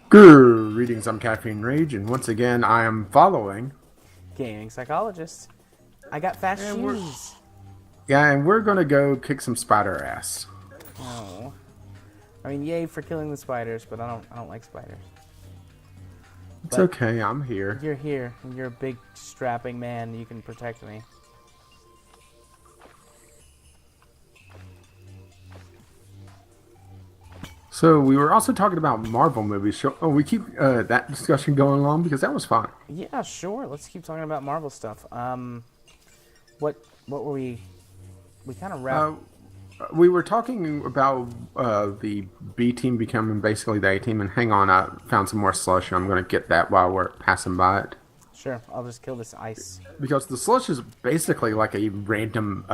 Greetings, I'm Caffeine Rage, and once again I am following. Gaming psychologist. I got fast And we're shoes. yeah, and we're gonna go kick some spider ass. Oh, I mean, yay for killing the spiders, but I don't like spiders. It's But okay, I'm here. you're here, and you're a big strapping man. You can protect me. So we were also talking about Marvel movies. Oh, we keep that discussion going on because that was fun. Yeah, sure. Let's keep talking about Marvel stuff. What were we? We kind of wrapped. Uh, we were talking about the B team becoming basically the A team, and hang on, I found some more slush, and I'm gonna get that while we're passing by it. Sure, I'll just kill this ice. Because the slush is basically like a random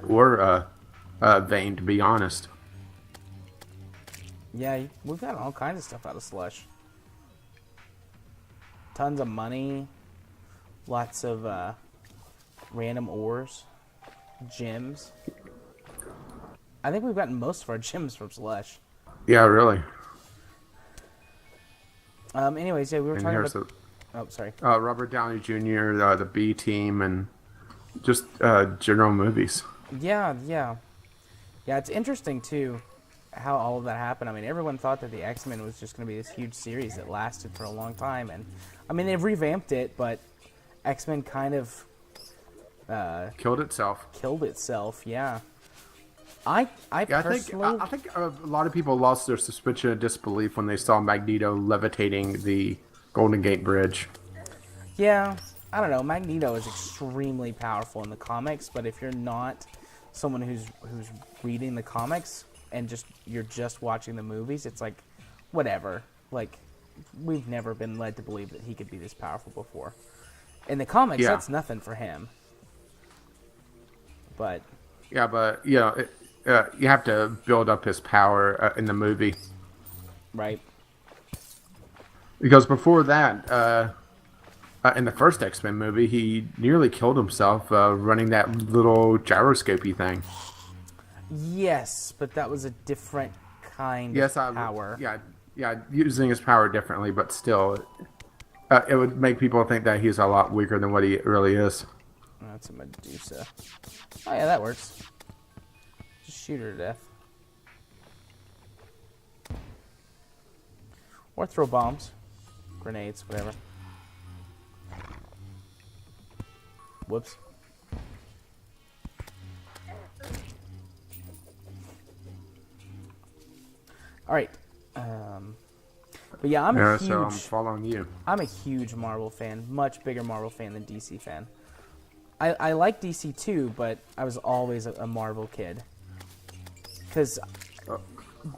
ore vein, to be honest. Yeah, we've got all kinds of stuff out of slush. Tons of money, lots of random ores, gems. I think we've gotten most of our gems from slush. Yeah, really. Anyways, yeah, we were And talking here's about. Oh, sorry. Robert Downey Jr., the B Team, and just general movies. Yeah. It's interesting too how all of that happened. I mean, everyone thought that the X-Men was just going to be this huge series that lasted for a long time, and I mean they've revamped it, but X-Men kind of Killed itself. killed itself. Yeah. I Yeah, personally. I think a lot of people lost their suspension of disbelief when they saw Magneto levitating the Golden Gate Bridge. Yeah, I don't know. Magneto is extremely powerful in the comics, but if you're not someone who's reading the comics and you're just watching the movies, it's like whatever. Like we've never been led to believe that he could be this powerful before. In the comics, Yeah. that's nothing for him. But Yeah, but you have to build up his power in the movie right. because before that, in the first X-Men movie, he nearly killed himself running that little gyroscopy thing. Yes, but that was a different kind Yes, of power. yeah, using his power differently, but still, it would make people think that he's a lot weaker than what he really is. That's a Medusa. Oh yeah, that works. Just shoot her to death. Or throw bombs. Grenades, whatever. Whoops. Alright. But yeah, Yeah, so I'm following you. I'm a huge Marvel fan. Much bigger Marvel fan than DC fan. I like DC too, but I was always a Marvel kid. Because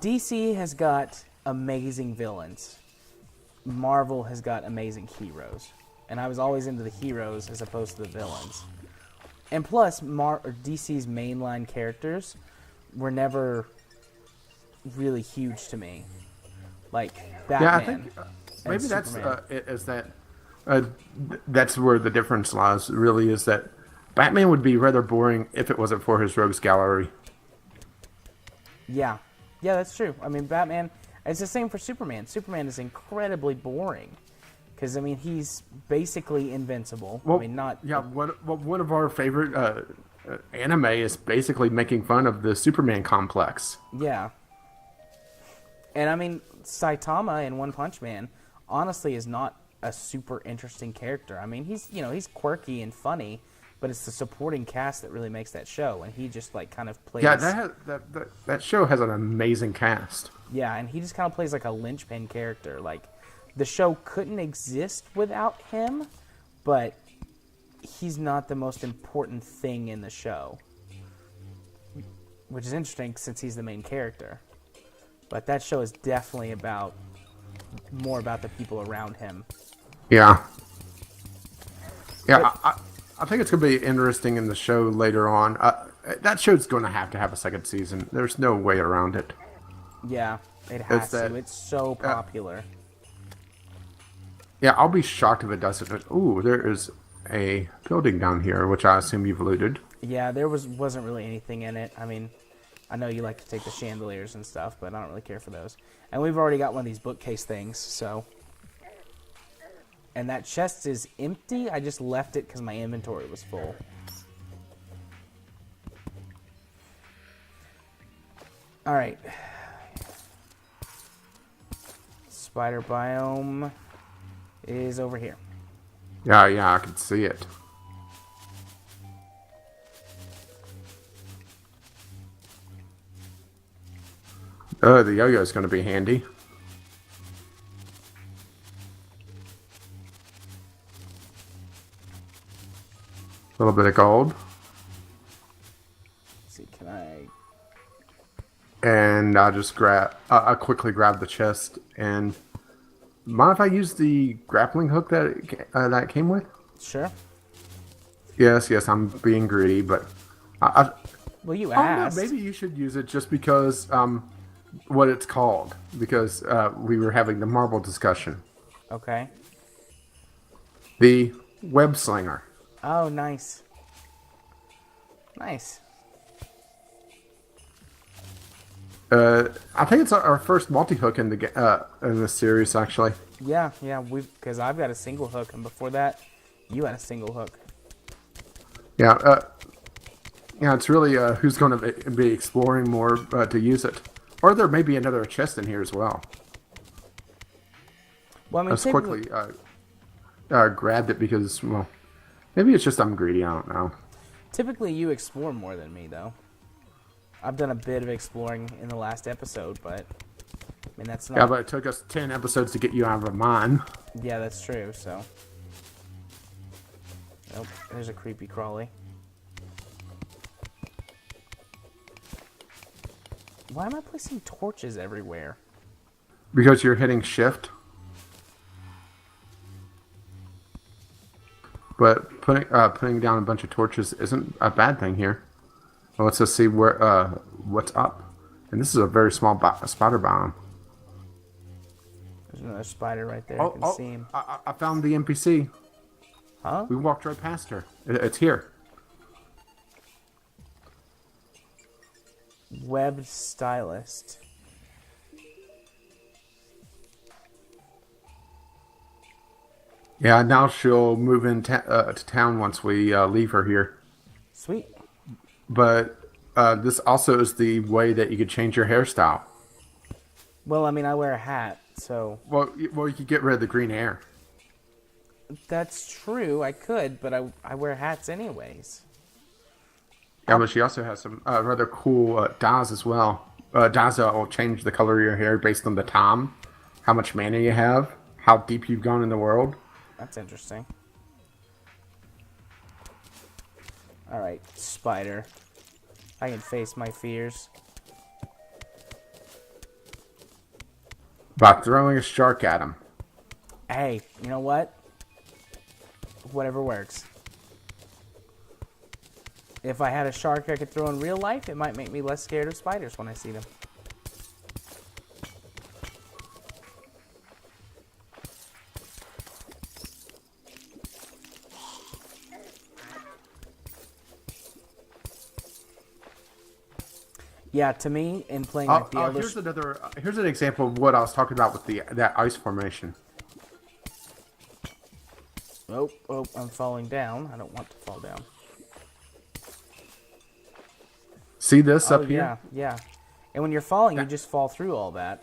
DC has got amazing villains. Marvel has got amazing heroes. And I was always into the heroes as opposed to the villains. And plus, DC's mainline characters were never really huge to me. Like Batman. Yeah, I think maybe that's that's where the difference lies. Really, is that Batman would be rather boring if it wasn't for his rogues gallery. Yeah, that's true. I mean, Batman. It's the same for Superman. Superman is incredibly boring because I mean he's basically invincible. Well, I mean, not. Yeah, one of our favorite anime is basically making fun of the Superman complex. Yeah. And I mean, Saitama in One Punch Man, honestly, is not a super interesting character. I mean, he's quirky and funny, but it's the supporting cast that really makes that show, and he just like kind of plays. Yeah, that show has an amazing cast. Yeah, and he just kind of plays like a linchpin character. Like, the show couldn't exist without him, but he's not the most important thing in the show, which is interesting since he's the main character. But that show is definitely more about the people around him. Yeah. Yeah, I think it's going to be interesting in the show later on. That show's going to have a second season. There's no way around it. Yeah, it has to. It's so popular. Yeah, I'll be shocked if it doesn't. Ooh, there is a building down here, which I assume you've looted. Yeah, there wasn't really anything in it. I mean, I know you like to take the chandeliers and stuff, but I don't really care for those. And we've already got one of these bookcase things, so... And that chest is empty. I just left it because my inventory was full. Alright. Spider biome is over here. Yeah, I can see it. Oh, the yo-yo is going to be handy. A little bit of gold. Let's see, can I... And I'll just I'll quickly grab the chest. And mind if I use the grappling hook that came with? Sure. Yes, I'm being greedy, but Well, you oh, no, asked. maybe you should use it just because what it's called, because we were having the marble discussion. Okay. The web slinger. Oh, nice. Nice. I think it's our first multi-hook in the series, actually. Yeah, because I've got a single hook, and before that, you had a single hook. Yeah, it's really who's going to be exploring more to use it. Or there may be another chest in here as well. Well, I mean, Let's quickly grabbed it because, well, maybe it's just I'm greedy, I don't know. Typically, you explore more than me, though. I've done a bit of exploring in the last episode, but, I mean, that's not... Yeah, but it took us 10 episodes to get you out of a mine. Yeah, that's true, so... Nope, there's a creepy crawly. Why am I placing torches everywhere? Because you're hitting shift. But putting down a bunch of torches isn't a bad thing here. Well, let's just see what's up. And this is a very small spider biome. There's another spider right there. You can see him. I found the NPC. Huh? We walked right past her. It's here. Web stylist. Yeah, now she'll move to town once we leave her here. Sweet. But this also is the way that you could change your hairstyle. Well, I mean, I wear a hat, so... Well, you could get rid of the green hair. That's true, I could, but I wear hats anyways. Yeah, but she also has some rather cool dyes as well. Dyes that will change the color of your hair based on the time, how much mana you have, how deep you've gone in the world. That's interesting. Alright, spider. I can face my fears. By throwing a shark at him. Hey, you know what? Whatever works. If I had a shark I could throw in real life, it might make me less scared of spiders when I see them. Yeah, to me, in playing like the Elder... Here's an example of what I was talking about with that ice formation. Oh, I'm falling down. I don't want to fall down. See this up here? Yeah. And when you're falling, you just fall through all that.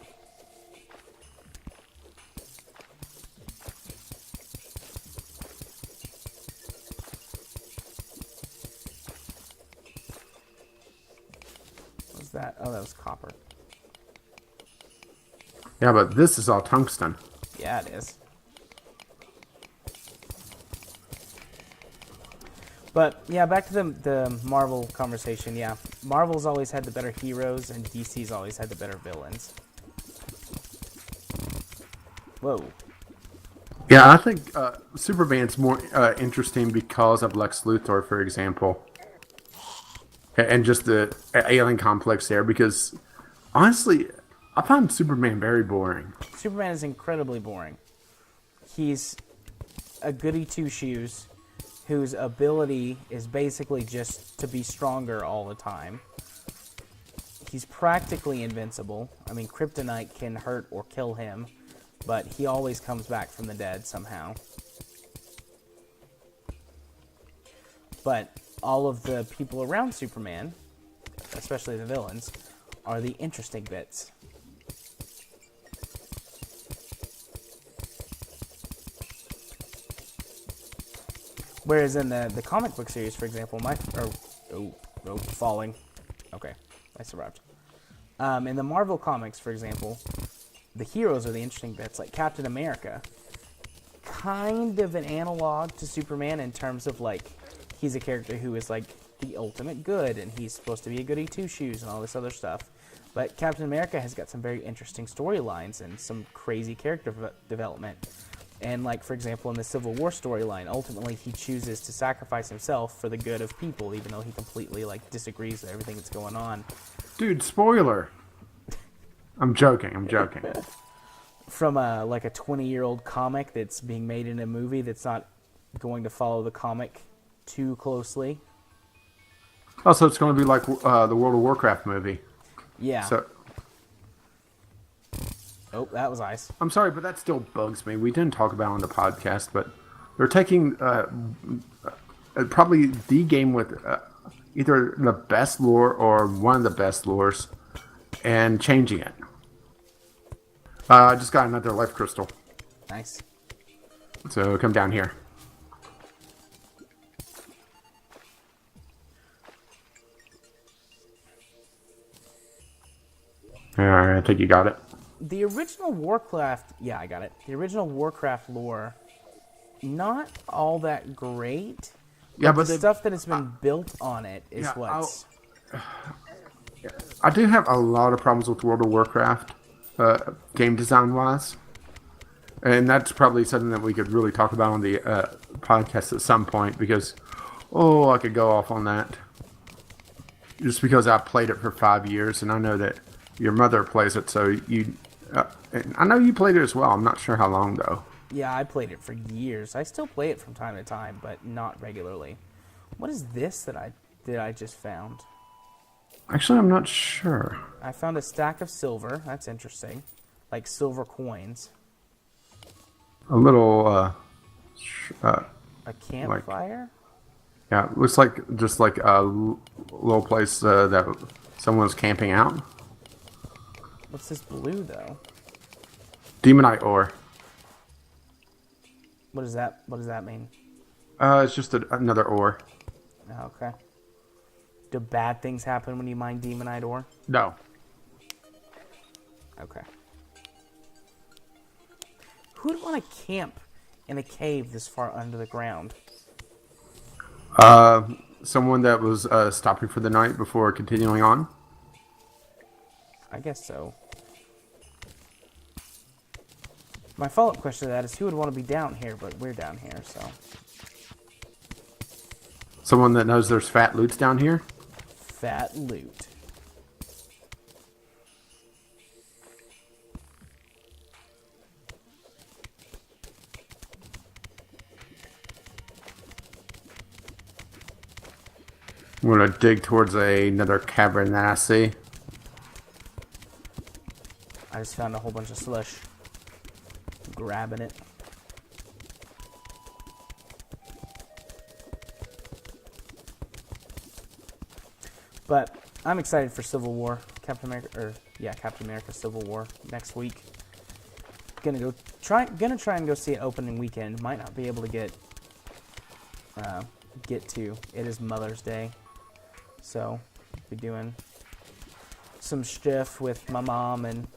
What's that? Oh, that was copper. Yeah, but this is all tungsten. Yeah, it is. But, yeah, back to the Marvel conversation, yeah. Marvel's always had the better heroes, and DC's always had the better villains. Whoa. Yeah, I think Superman's more interesting because of Lex Luthor, for example. And just the alien complex there, because, honestly, I find Superman very boring. Superman is incredibly boring. He's a goody two-shoes whose ability is basically just to be stronger all the time. he's practically invincible. I mean, kryptonite can hurt or kill him, but he always comes back from the dead somehow. But all of the people around Superman, especially the villains, are the interesting bits. Whereas in the comic book series, for example, falling. Okay, I survived. In the Marvel comics, for example, the heroes are the interesting bits, like Captain America. Kind of an analog to Superman in terms of, like, he's a character who is, like, the ultimate good, and he's supposed to be a goody two-shoes and all this other stuff. But Captain America has got some very interesting storylines and some crazy character development. And, like, for example, in the Civil War storyline, ultimately he chooses to sacrifice himself for the good of people, even though he completely, like, disagrees with everything that's going on. Dude, spoiler. I'm joking. From like a 20-year-old comic that's being made in a movie that's not going to follow the comic too closely. Also, it's going to be like the World of Warcraft movie. Yeah. So, oh, that was ice. I'm sorry, but that still bugs me. We didn't talk about it on the podcast, but they're taking probably the game with either the best lore or one of the best lores and changing it. I just got another life crystal. Nice. So come down here. Alright, I think you got it. The original Warcraft... Yeah, I got it. The original Warcraft lore, not all that great. Yeah, but the stuff that has been built on it is what's... I do have a lot of problems with World of Warcraft, game design-wise. And that's probably something that we could really talk about on the podcast at some point, because, I could go off on that. Just because I played it for 5 years, and I know that your mother plays it, so you... and I know you played it as well. I'm not sure how long, though. Yeah, I played it for years. I still play it from time to time, but not regularly. What is this that I just found? Actually, I'm not sure. I found a stack of silver. That's interesting. Like silver coins. A little, a campfire? Yeah, it looks like just like a little place that someone's camping out. What's this blue, though? Demonite ore. What does that mean? It's just another ore. Oh, okay. Do bad things happen when you mine demonite ore? No. Okay. Who'd want to camp in a cave this far under the ground? Someone that was stopping for the night before continuing on. I guess so. My follow-up question to that is who would want to be down here, but we're down here, so... Someone that knows there's fat loots down here? Fat loot. I'm going to dig towards another cavern that I see. I just found a whole bunch of slush. Grabbing it. But I'm excited for Civil War, Captain America Civil War next week. Gonna try and go see it opening weekend. Might not be able to get to. It is Mother's Day, so be doing some stuff with my mom and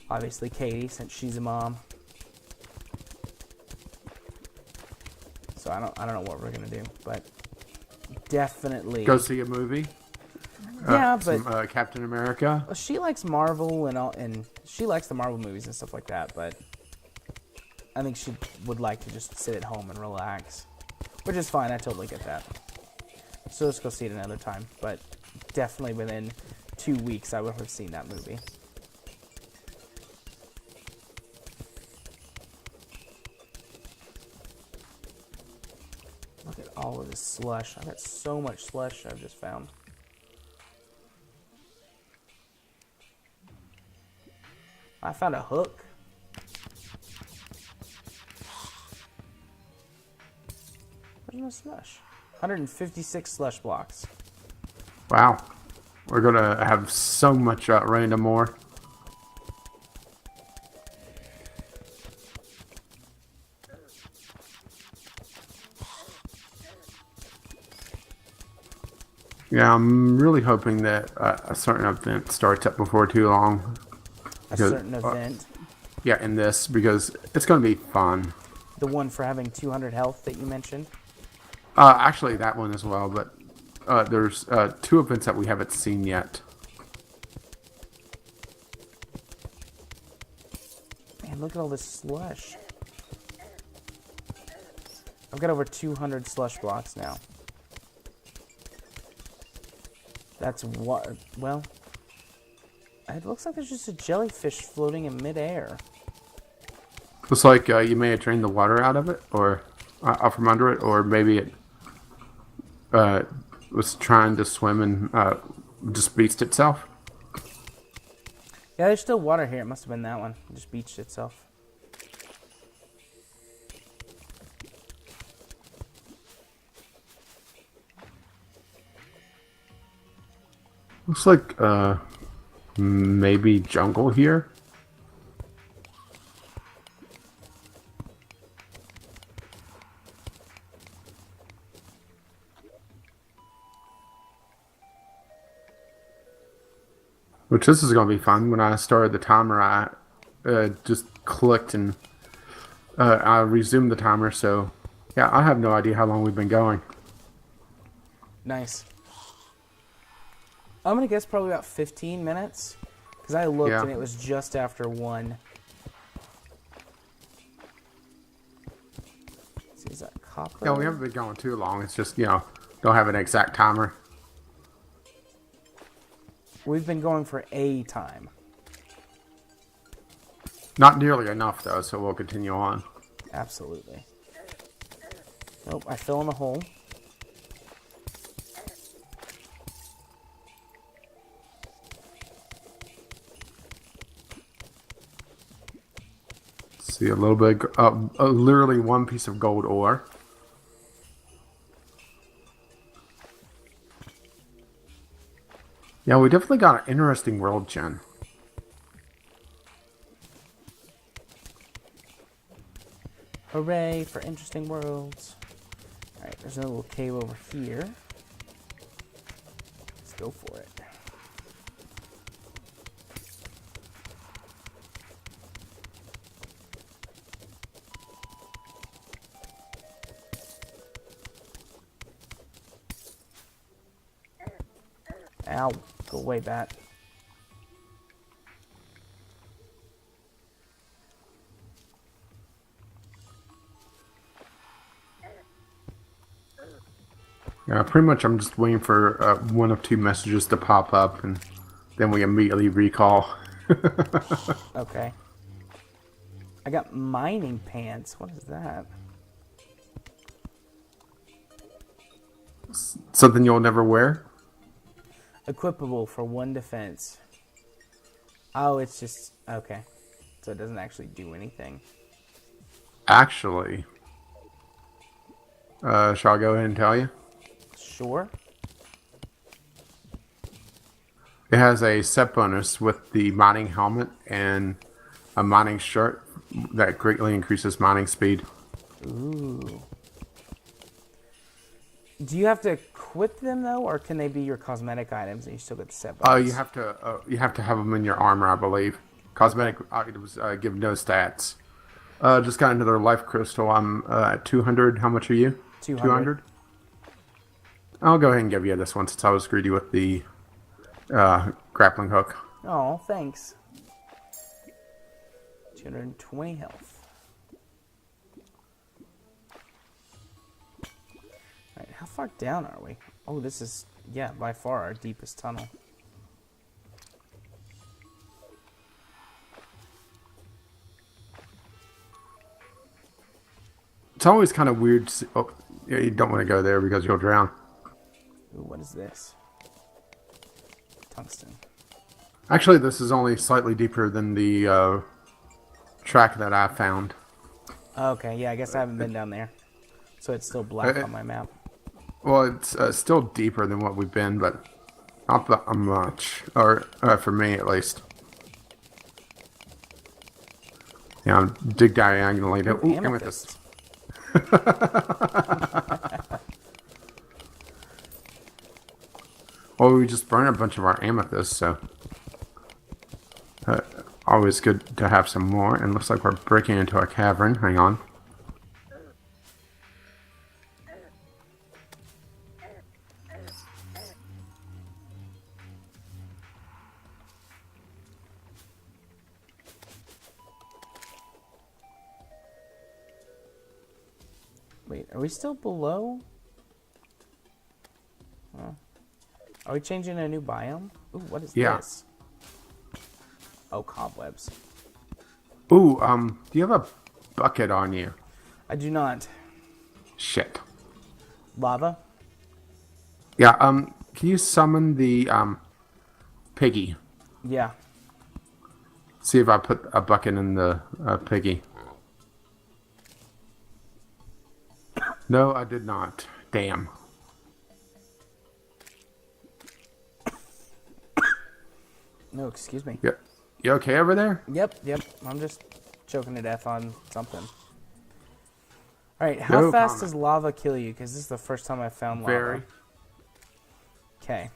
obviously Katie since she's a mom. So I don't know what we're gonna do, but definitely Go see a movie. Yeah, but some, Captain America. She likes Marvel and she likes the Marvel movies and stuff like that. But I think she would like to just sit at home and relax, which is fine. I totally get that. So let's go see it another time. But definitely within 2 weeks, I would have seen that movie. Look at all of this slush. I got so much slush I've just found. I found a hook. Where's my slush? 156 slush blocks. Wow. We're going to have so much random ore. Yeah, I'm really hoping that a certain event starts up before too long. A certain event. Yeah, in this, because it's going to be fun. The one for having 200 health that you mentioned? Actually, that one as well, but there's 2 events that we haven't seen yet. Man, look at all this slush. I've got over 200 slush blocks now. That's what, well, it looks like there's just a jellyfish floating in midair. Looks like you may have drained the water out of it, or out from under it, or maybe it was trying to swim and just beached itself. Yeah, there's still water here. It must have been that one. It just beached itself. Looks like maybe jungle here. Which this is going to be fun. When I started the timer, I just clicked and I resumed the timer. So, yeah, I have no idea how long we've been going. Nice. I'm going to guess probably about 15 minutes. Because I looked and it was just after 1. Let's see, is that copper? Yeah, we haven't been going too long. It's just, don't have an exact timer. We've been going for a time. Not nearly enough, though, so we'll continue on. Absolutely. Nope, I fell in the hole. See a little bit, literally 1 piece of gold ore. Yeah, we definitely got an interesting world, Jen. Hooray for interesting worlds. Alright, there's a little cave over here. Let's go for it. Ow. Go away, bat. Yeah, pretty much I'm just waiting for 1 of 2 messages to pop up, and then we immediately recall. Okay. I got mining pants. What is that? Something you'll never wear? Equipable for 1 defense. Oh, it's just... Okay. So it doesn't actually do anything. Actually. Shall I go ahead and tell you? Sure. It has a set bonus with the mining helmet and a mining shirt that greatly increases mining speed. Ooh. Do you have to equip them though, or can they be your cosmetic items and you still get the set bonus? You have to have them in your armor, I believe. Cosmetic items give no stats. Just got another life crystal. I'm at 200. How much are you? 200. I'll go ahead and give you this one since I was greedy with the grappling hook. Oh, thanks. 220 health. Alright, how far down are we? Oh, this is, yeah, by far our deepest tunnel. It's always kind of weird. Oh, yeah, you don't want to go there because you'll drown. Ooh, what is this? Tungsten. Actually, this is only slightly deeper than the track that I found. Okay, yeah, I guess I haven't been down there. So it's still black on my map. Well, it's still deeper than what we've been, but not that much. Or for me, at least. Yeah, I'm dig diagonally. Ooh, Ooh, amethyst. Well, we just burned a bunch of our amethyst, so always good to have some more. And looks like we're breaking into a cavern. Hang on. Wait, are we still below? Are we changing a new biome? Ooh, what is this? Oh, cobwebs. Ooh, do you have a bucket on you? I do not. Shit. Lava? Yeah, can you summon the, piggy? Yeah. See if I put a bucket in the, piggy. No, I did not. Damn. No, excuse me. Yeah. You okay over there? Yep. I'm just choking to death on something. Alright, how No fast comment. does lava kill you? Because this is the first time I've found lava. Very. Okay.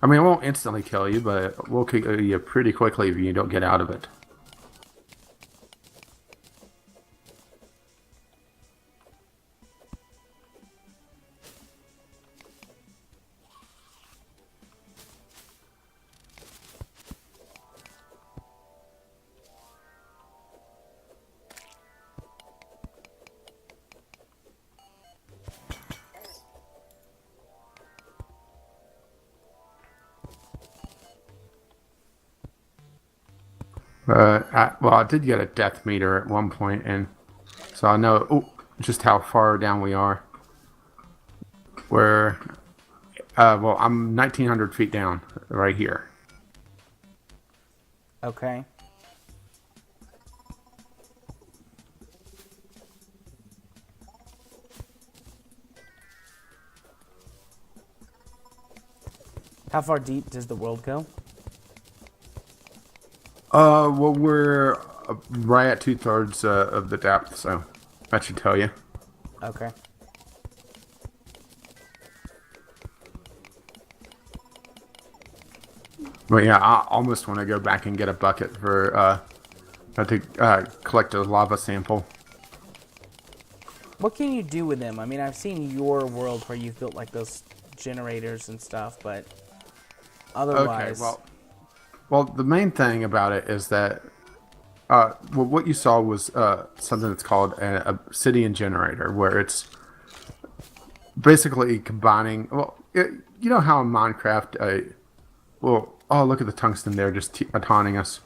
I mean, it won't instantly kill you, but it will kill you pretty quickly if you don't get out of it. Well, I did get a death meter at one point, and so I know just how far down we are. Well, I'm 1,900 feet down right here. Okay. How far deep does the world go? Well, we're right at 2/3 of the depth, so that should tell you. Okay. But yeah, I almost want to go back and get a bucket for to collect a lava sample. What can you do with them? I mean, I've seen your world where you've built like those generators and stuff, but otherwise... Okay, well, the main thing about it is that well, what you saw was something that's called an obsidian generator, where it's basically combining. Well, you know how in Minecraft, oh, look at the tungsten there, just taunting us.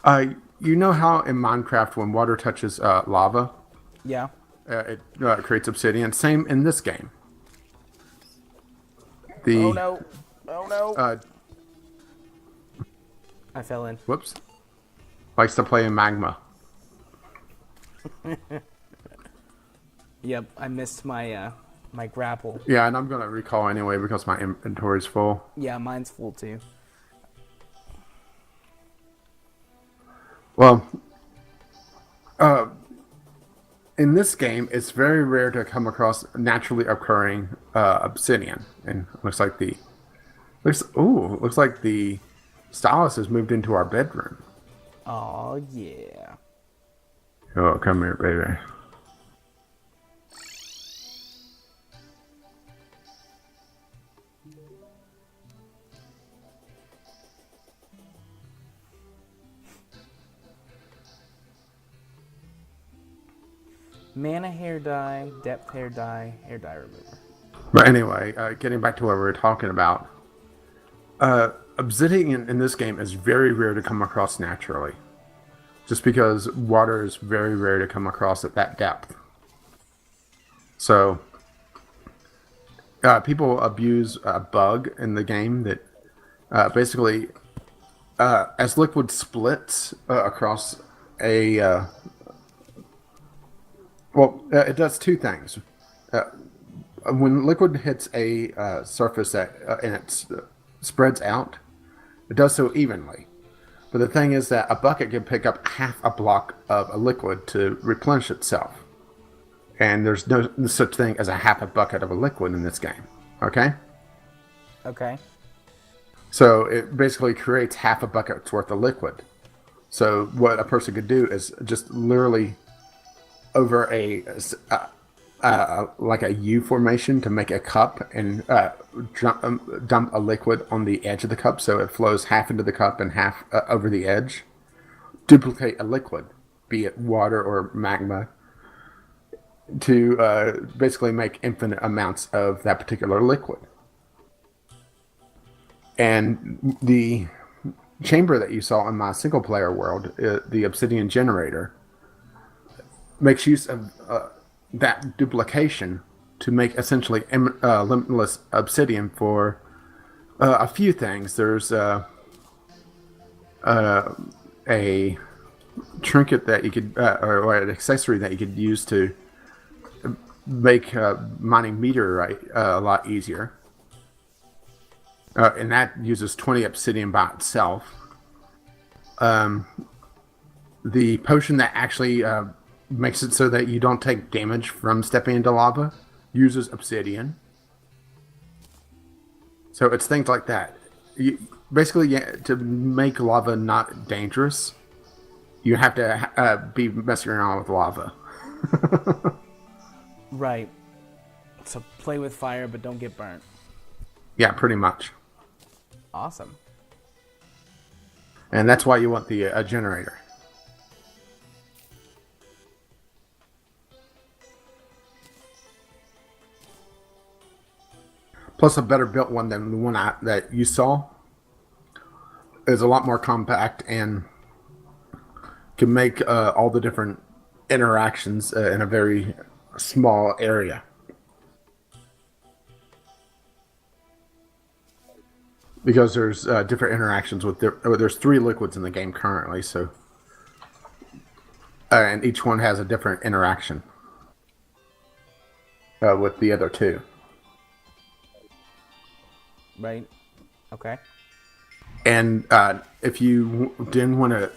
You know how in Minecraft when water touches lava, Yeah. it creates obsidian. Same in this game. Oh no. Oh no. I fell in. Whoops. Likes to play in magma. Yep, I missed my my grapple. Yeah, and I'm gonna recall anyway because my inventory's full. Yeah, mine's full too. Well, in this game, it's very rare to come across naturally occurring obsidian, and looks like the stylus has moved into our bedroom. Oh yeah. Oh, come here, baby. Mana hair dye, depth hair dye remover. But anyway, getting back to what we were talking about, obsidian in this game is very rare to come across naturally, just because water is very rare to come across at that depth. So, people abuse a bug in the game that basically, as liquid splits across a it does two things. When liquid hits a surface and it spreads out, it does so evenly. But the thing is that a bucket can pick up half a block of a liquid to replenish itself. And there's no such thing as a half a bucket of a liquid in this game. Okay? Okay. So it basically creates half a bucket's worth of liquid. So what a person could do is just literally over like a U formation to make a cup and dump a liquid on the edge of the cup so it flows half into the cup and half over the edge. Duplicate a liquid, be it water or magma, to basically make infinite amounts of that particular liquid. And the chamber that you saw in my single player world, the obsidian generator, makes use of that duplication to make essentially limitless obsidian for a few things. There's a trinket that you could, or an accessory that you could use to make mining meteorite a lot easier. And that uses 20 obsidian by itself. The potion that actually makes it so that you don't take damage from stepping into lava uses obsidian. So it's things like that. Basically, to make lava not dangerous, you have to be messing around with lava. Right. So play with fire, but don't get burnt. Yeah, pretty much. Awesome. And that's why you want the generator. Plus, a better built one than the one that you saw is a lot more compact and can make all the different interactions in a very small area. Because there's different interactions with there's 3 liquids in the game currently, so and each one has a different interaction with the other 2. Right. Okay. And if you didn't want to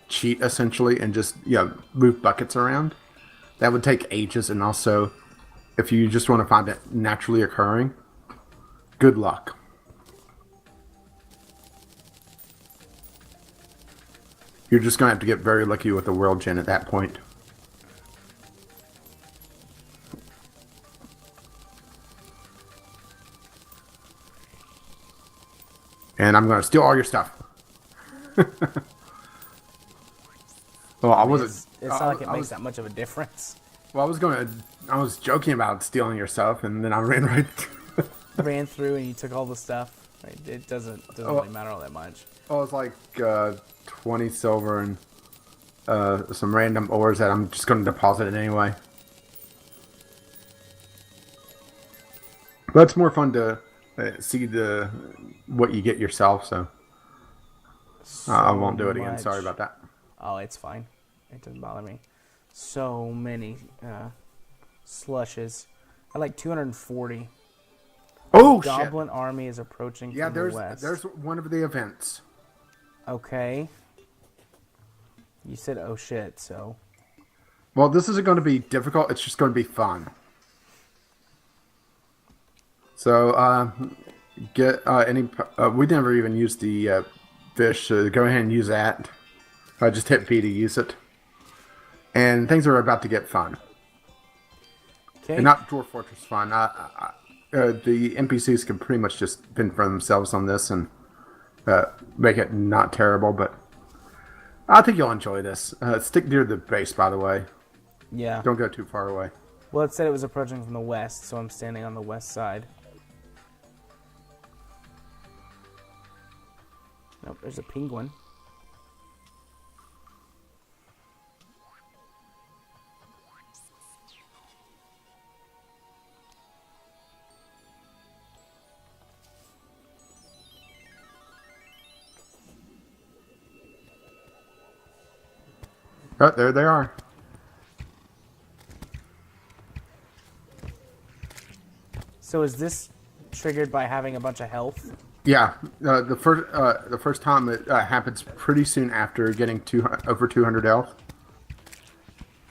cheat essentially and just move buckets around, that would take ages. And also, if you just want to find it naturally occurring, good luck. You're just going to have to get very lucky with the world gen at that point. And I'm going to steal all your stuff. Well, I wasn't. It's not like it makes that much of a difference. Well, I was joking about stealing your stuff, and then I ran right. Ran through and you took all the stuff. Right? It doesn't really matter all that much. Oh, it's like 20 silver and some random ores that I'm just going to deposit it anyway. But it's more fun to see what you get yourself, so I won't do it again. Sorry about that. Oh, it's fine. It doesn't bother me. So many slushes. I like 240. Oh, Goblin shit. army is approaching from the west. There's one of the events. Okay. You said, oh shit, so. Well, this isn't going to be difficult. It's just going to be fun. So, get any. We never even used the fish, so go ahead and use that. I just hit B to use it. And things are about to get fun. Okay. And not Dwarf Fortress fun. The NPCs can pretty much just fend for themselves on this and make it not terrible, but I think you'll enjoy this. Stick near the base, by the way. Yeah. Don't go too far away. Well, it said it was approaching from the west, so I'm standing on the west side. Nope, there's a penguin. Oh, there they are. So is this triggered by having a bunch of health? Yeah, the first time it happens pretty soon after getting over 200 health.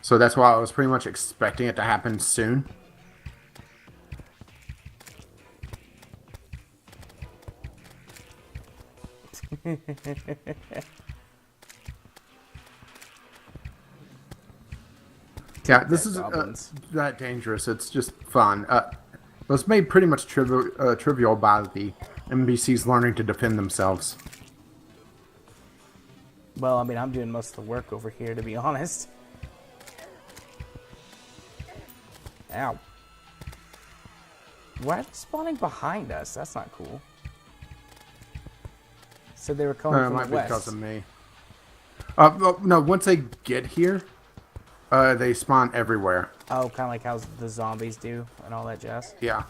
So that's why I was pretty much expecting it to happen soon. Yeah, this is that dangerous. It's just fun. It was made pretty much trivial by the NPCs learning to defend themselves. Well, I mean, I'm doing most of the work over here, to be honest. Ow. Why are they spawning behind us? That's not cool. So they were coming from might the be west. because of me. No, once they get here, they spawn everywhere. Oh, kind of like how the zombies do and all that jazz. Yeah.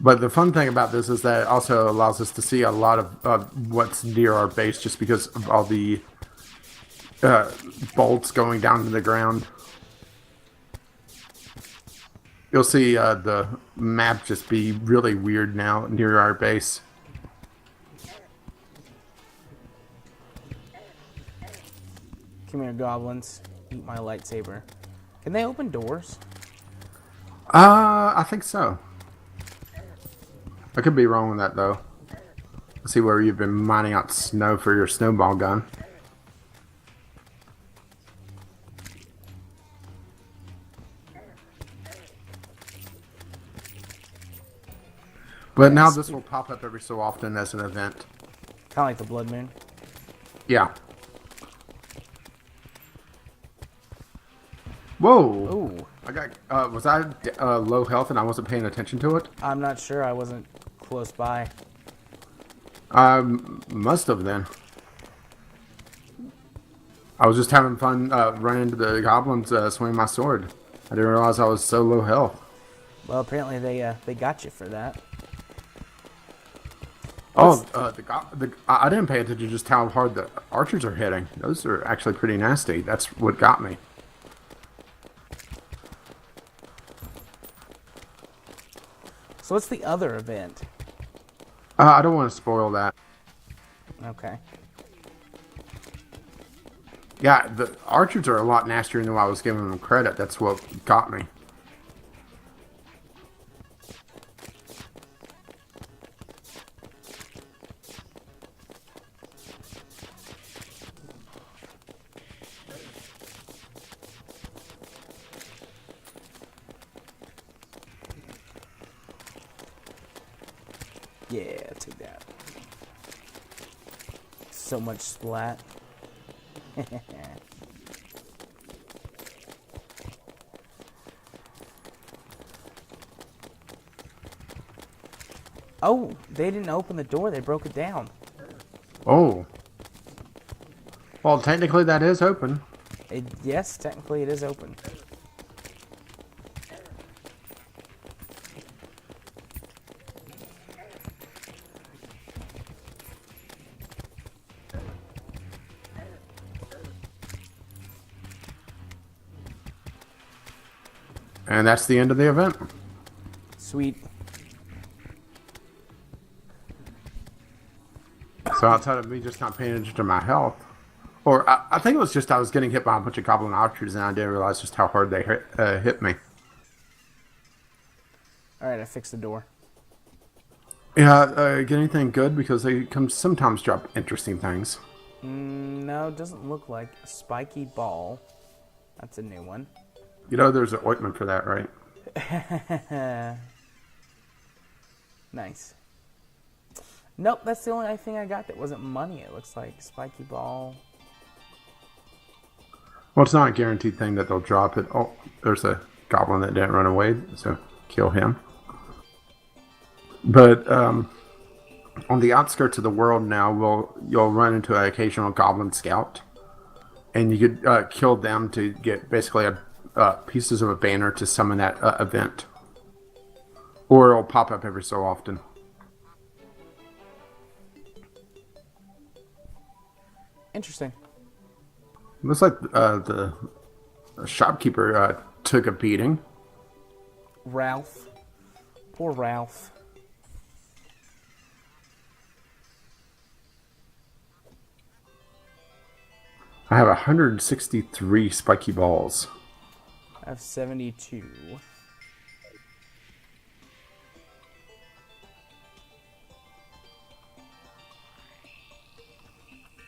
But the fun thing about this is that it also allows us to see a lot of what's near our base just because of all the bolts going down to the ground. You'll see the map just be really weird now near our base. Come here, goblins. Eat my lightsaber. Can they open doors? I think so. I could be wrong with that, though. Let's see where you've been mining out snow for your snowball gun. But now this will pop up every so often as an event. Kind of like the blood moon. Yeah. Whoa. Ooh. I got. Was I low health and I wasn't paying attention to it? I'm not sure. I wasn't close by. Must have then. I was just having fun running into the goblins, swinging my sword. I didn't realize I was so low health. Well, apparently they got you for that. Oh, I didn't pay attention to just how hard the archers are hitting. Those are actually pretty nasty. That's what got me. So what's the other event? I don't want to spoil that. Okay. Yeah, the archers are a lot nastier than I was giving them credit. That's what got me. Yeah, take that. So much splat. Oh, they didn't open the door. They broke it down. Oh. Well, technically that is open. Yes, technically it is open. And that's the end of the event. Sweet. So outside of me just not paying attention to my health, or I think it was just I was getting hit by a bunch of goblin archers and I didn't realize just how hard they hit me. Alright, I fixed the door. Yeah, get anything good because they sometimes drop interesting things. No, it doesn't look like a spiky ball. That's a new one. You know there's an ointment for that, right? Nice. Nope, that's the only thing I got that wasn't money, it looks like. Spiky ball. Well, it's not a guaranteed thing that they'll drop it. Oh, there's a goblin that didn't run away, so kill him. But on the outskirts of the world now, you'll run into an occasional goblin scout. And you could kill them to get basically pieces of a banner to summon that event. Or it'll pop up every so often. Interesting. Looks like the shopkeeper took a beating. Ralph. Poor Ralph. I have 163 spiky balls. I have 72.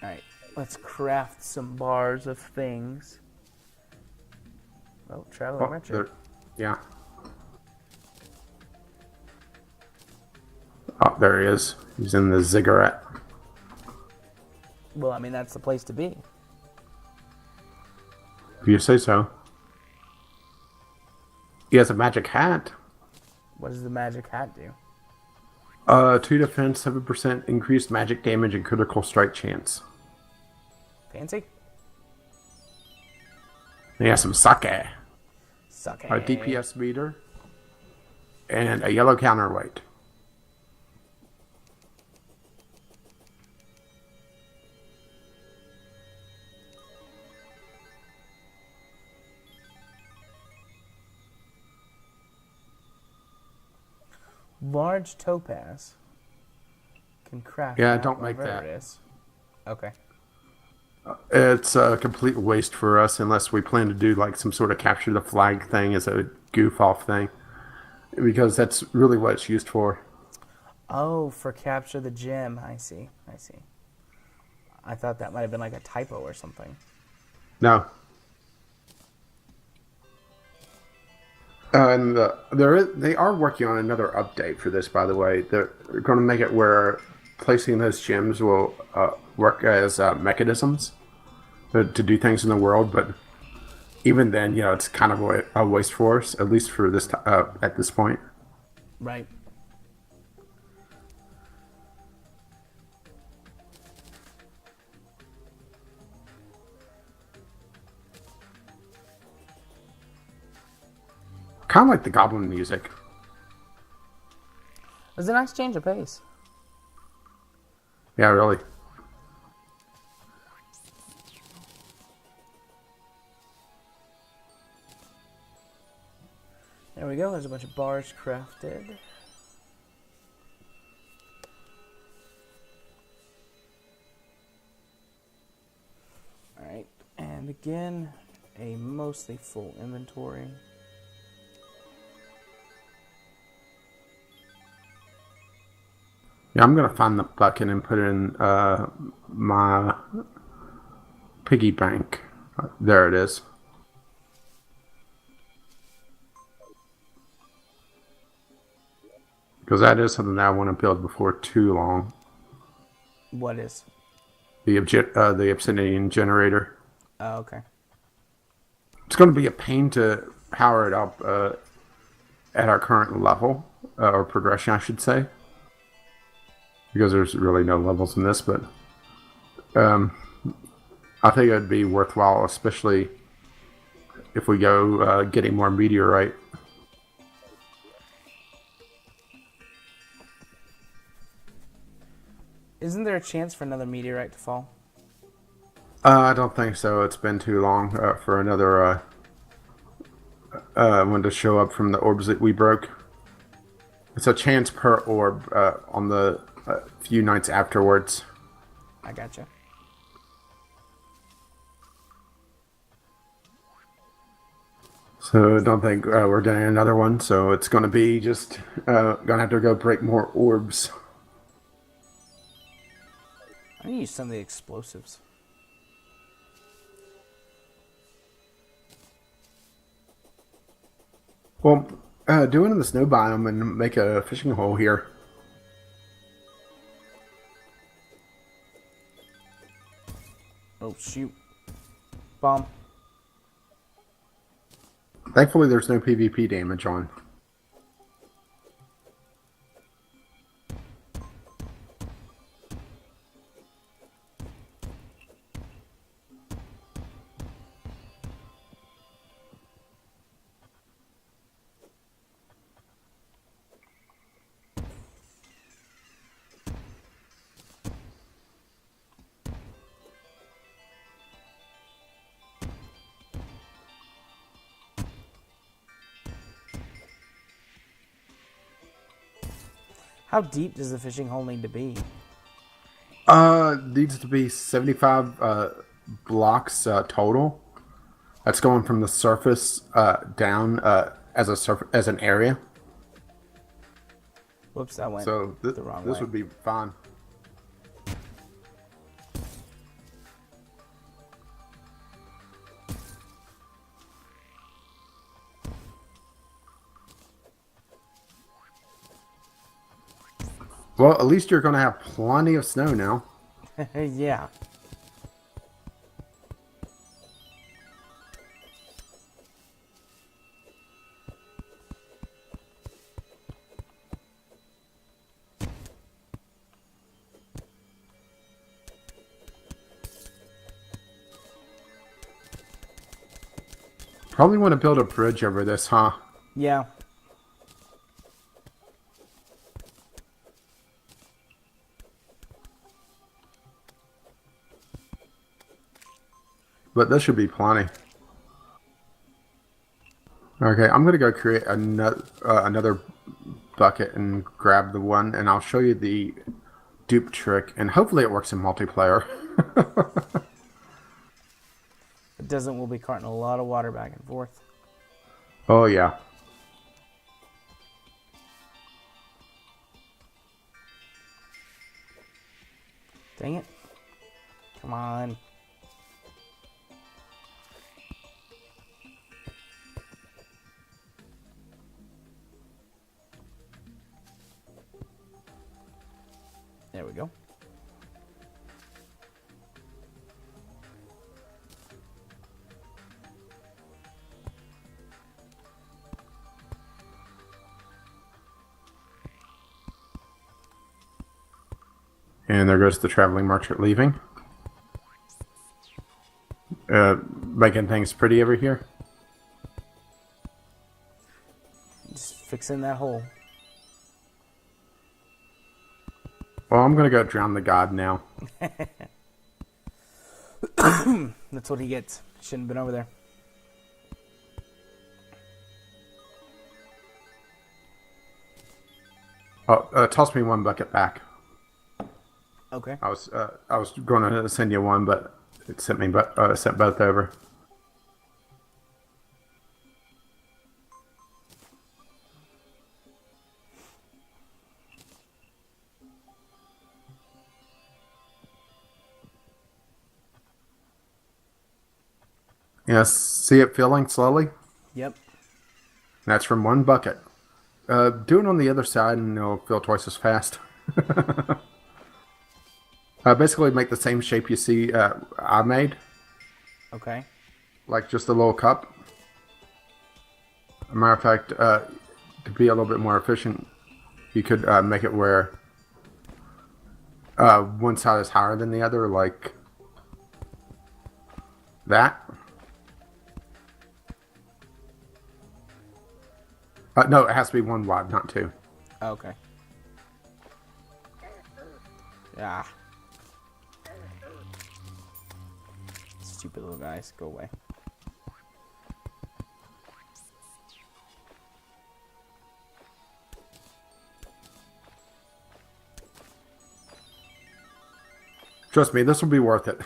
Alright, let's craft some bars of things. Oh, Traveler Merchant. Yeah. Oh, there he is. He's in the ziggurat. Well, I mean, that's the place to be. If you say so. He has a magic hat. What does the magic hat do? 2 defense, 7% increased magic damage, and critical strike chance. Fancy? He has some sake. Suck A DPS meter. And a yellow counterweight. Large topaz. Can craft. Yeah, that, don't make whatever that. It is. Okay. It's a complete waste for us unless we plan to do like some sort of capture the flag thing as a goof off thing. Because that's really what it's used for. Oh, for capture the gem. I see. I see. I thought that might have been like a typo or something. No. And they are working on another update for this, by the way. They're going to make it where placing those gems will work as mechanisms to do things in the world. But even then, it's kind of a waste for us, at least for this at this point. Right. Kind of like the Goblin music. It was a nice change of pace. Yeah, really. There we go. There's a bunch of bars crafted. Alright. And again, a mostly full inventory. Yeah, I'm going to find the bucket and put it in my piggy bank. There it is. Because that is something that I want to build before too long. What is? The obsidian generator. Oh, okay. It's going to be a pain to power it up at our current level, or progression, I should say. Because there's really no levels in this, but I think it'd be worthwhile, especially if we go getting more meteorite. Isn't there a chance for another meteorite to fall? I don't think so. It's been too long for another one to show up from the orbs that we broke. It's a chance per orb on the few nights afterwards. I gotcha. So I don't think we're getting another one. So it's going to be just going to have to go break more orbs. I need to use some of the explosives. Well, do it in the snow biome and make a fishing hole here. Oh, shoot. Bomb. Thankfully, there's no PvP damage on. How deep does the fishing hole need to be? Needs to be 75 blocks total. That's going from the surface down as an area. Whoops, that went So the wrong way. this would be fine. Well, at least you're going to have plenty of snow now. Yeah. Probably want to build a bridge over this, huh? Yeah. But this should be plenty. Okay, I'm gonna go create another bucket and grab the one, and I'll show you the dupe trick, and hopefully it works in multiplayer. If it doesn't, we'll be carting a lot of water back and forth. Oh yeah. Dang it. Come on. There we go. And there goes the traveling merchant leaving. Making things pretty over here. Just fixing that hole. Well, I'm gonna go drown the god now. That's what he gets. Shouldn't have been over there. Oh, toss me one bucket back. Okay. I was going to send you one, but it sent both over. Yes, see it filling slowly? Yep. That's from one bucket. Do it on the other side and it'll fill twice as fast. Basically make the same shape you see I made. Okay. Like just a little cup. As a matter of fact, to be a little bit more efficient, you could make it where one side is higher than the other, like that. No, it has to be one wide, not two. Okay. Yeah. Stupid little guys, go away. Trust me, this will be worth it.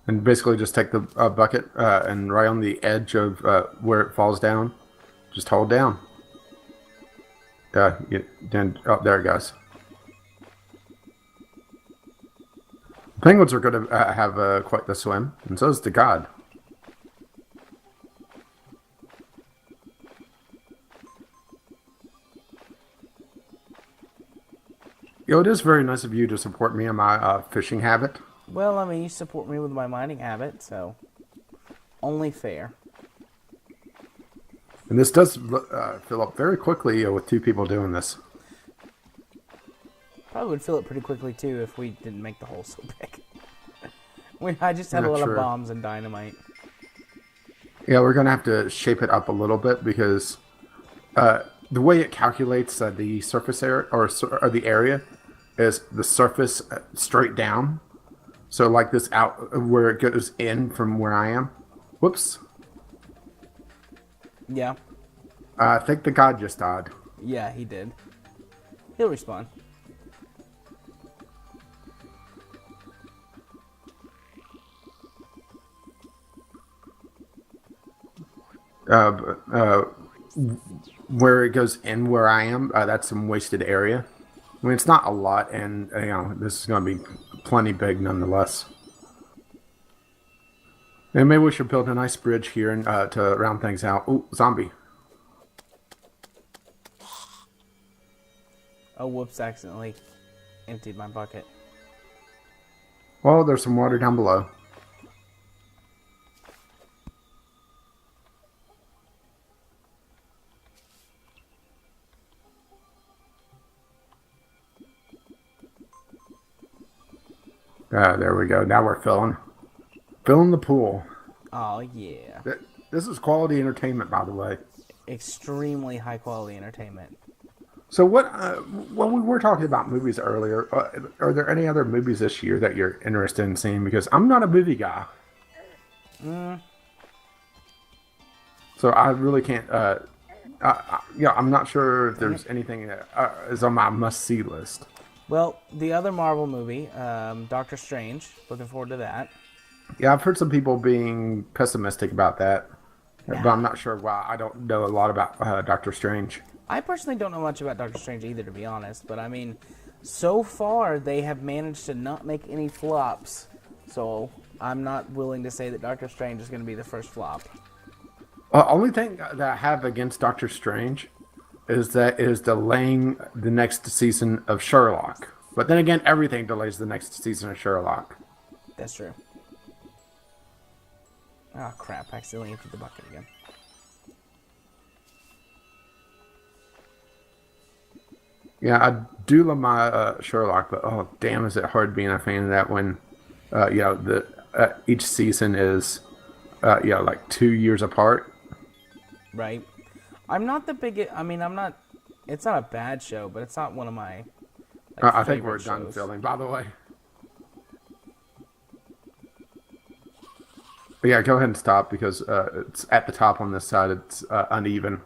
And basically just take the bucket and right on the edge of where it falls down, just hold down. Then, oh, there it goes. Penguins are going to have quite the swim, and so is the god. It is very nice of you to support me in my fishing habit. Well, I mean, you support me with my mining habit, so only fair. And this does fill up very quickly with two people doing this. Probably would fill it pretty quickly, too, if we didn't make the hole so big. I just had a lot of bombs and dynamite. Yeah, we're going to have to shape it up a little bit because the way it calculates the surface area, or the area, is the surface straight down. So like this out where it goes in from where I am. Whoops. Yeah. I think the god just died. Yeah, he did. He'll respawn. Uh, where it goes in where I am, that's some wasted area. I mean, it's not a lot, and this is going to be plenty big nonetheless. And maybe we should build a nice bridge here and to round things out. Oh, zombie! Oh, whoops! Accidentally emptied my bucket. Well, there's some water down below. There we go. Now we're filling the pool. Oh yeah. This is quality entertainment, by the way. Extremely high quality entertainment. So when we were talking about movies earlier, are there any other movies this year that you're interested in seeing? Because I'm not a movie guy. So I really can't, I'm not sure if there's anything that is on my must-see list. Well, the other Marvel movie, Doctor Strange. Looking forward to that. Yeah, I've heard some people being pessimistic about that, but I'm not sure why. I don't know a lot about Doctor Strange. I personally don't know much about Doctor Strange either, to be honest. But I mean, so far they have managed to not make any flops. So I'm not willing to say that Doctor Strange is going to be the first flop. Only thing that I have against Doctor Strange is that it is delaying the next season of Sherlock. But then again, everything delays the next season of Sherlock. That's true. Oh crap, I accidentally emptied the bucket again. Yeah, I do love my Sherlock, but oh damn, is it hard being a fan of that when, each season is, like 2 years apart. Right. I'm not the biggest. I mean, I'm not. It's not a bad show, but it's not one of my. I think we're done filming, by the way. But yeah, go ahead and stop because it's at the top on this side. It's uneven.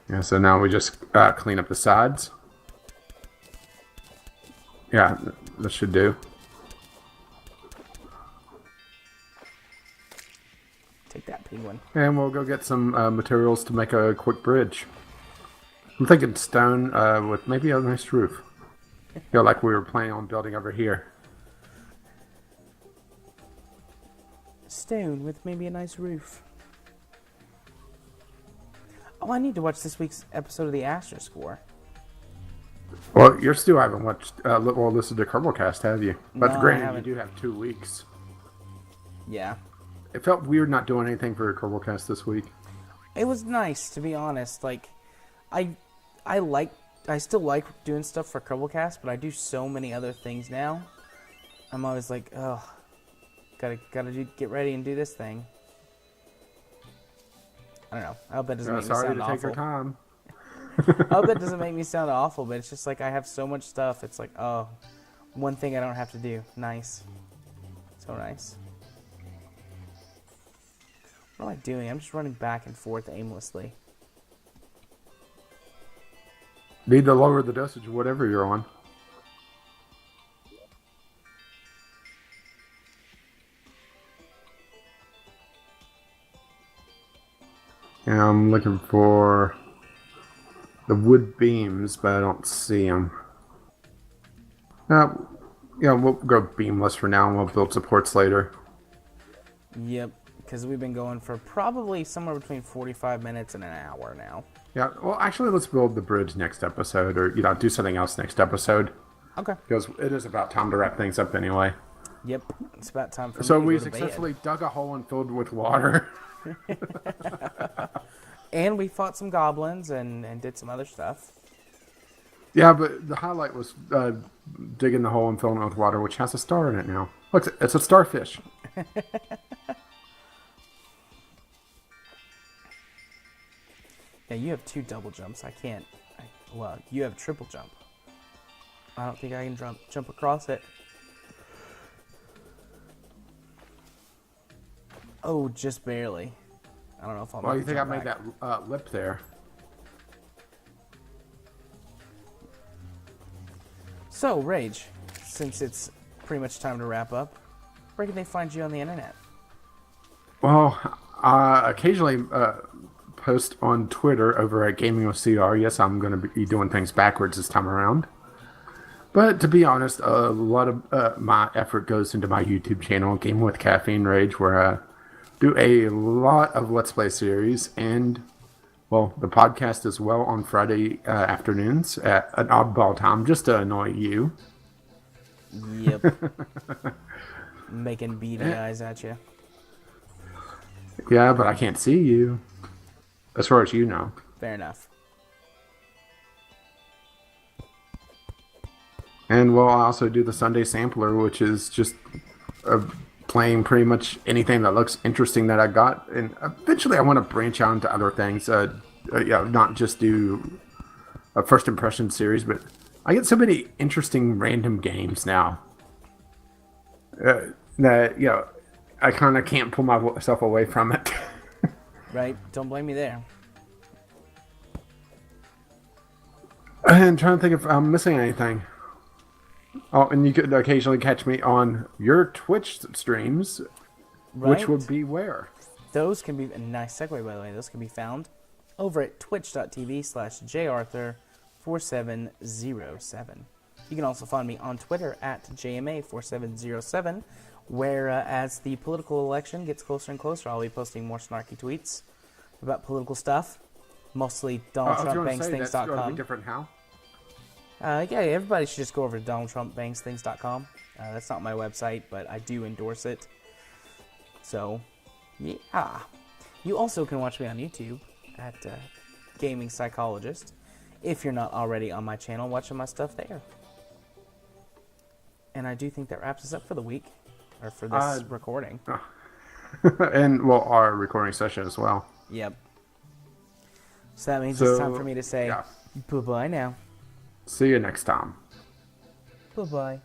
Yeah, so now we just clean up the sides. Yeah, this should do. Take that, penguin. And we'll go get some materials to make a quick bridge. I'm thinking stone with maybe a nice roof. Like we were planning on building over here. Stone with maybe a nice roof. Oh, I need to watch this week's episode of the Astro Score. Well, you still haven't watched, listened to Kerbalcast, have you? But No, I granted, haven't. you do have 2 weeks. Yeah. It felt weird not doing anything for Kerbalcast this week. It was nice, to be honest. Like, I still like doing stuff for Kerbalcast, but I do so many other things now. I'm always like, oh, gotta get ready and do this thing. I don't know. I hope that doesn't make me Sorry sound to awful. take your time. I hope that doesn't make me sound awful, but it's just like I have so much stuff. It's like, oh, one thing I don't have to do. Nice. So nice. What am I doing? I'm just running back and forth aimlessly. Need to lower the dosage of whatever you're on. And I'm looking for the wood beams, but I don't see them. We'll go beamless for now, and we'll build supports later. Yep, because we've been going for probably somewhere between 45 minutes and an hour now. Yeah, well, actually, let's build the bridge next episode, or do something else next episode. Okay. Because it is about time to wrap things up anyway. Yep, it's about time for So me we to go to bed. successfully dug a hole and filled with water. And we fought some goblins and did some other stuff. Yeah, but the highlight was digging the hole and filling it with water, which has a star in it now. Look, it's a starfish. Yeah, you have 2 double jumps. I can't. Well, you have triple jump. I don't think I can jump across it. Oh, just barely. I don't know if I'll. Well, make you the think I jump made back. that lip there? So, Rage, since it's pretty much time to wrap up, where can they find you on the internet? Well, I occasionally post on Twitter over at Gaming with CR. Yes, I'm going to be doing things backwards this time around. But to be honest, a lot of my effort goes into my YouTube channel, Gaming with Caffeine Rage, where I do a lot of Let's Play series and, well, the podcast as well on Friday afternoons at an oddball time, just to annoy you. Yep. Making beady eyes at you. Yeah, but I can't see you, as far as you know. Fair enough. And well, I also do the Sunday Sampler, which is just playing pretty much anything that looks interesting that I got. And eventually I want to branch out into other things. Not just do a first impression series, but I get so many interesting random games now that, I kind of can't pull myself away from it. Right? Don't blame me there. And trying to think if I'm missing anything. Oh, and you could occasionally catch me on your Twitch streams, Right? which would be where? Those can be a nice segue, by the way. Those can be found over at twitch.tv/jarthur4707. You can also find me on Twitter at JMA4707, where as the political election gets closer and closer, I'll be posting more snarky tweets about political stuff, mostly Donald Trump bangs That's going to be things.com. different how? Yeah, everybody should just go over to DonaldTrumpBangsThings.com. That's not my website, but I do endorse it. So, yeah. You also can watch me on YouTube at Gaming Psychologist. If you're not already on my channel, watching my stuff there. And I do think that wraps us up for the week, or for this recording. And, well, our recording session as well. Yep. So that means it's time for me to say bye-bye now. See you next time. Bye-bye.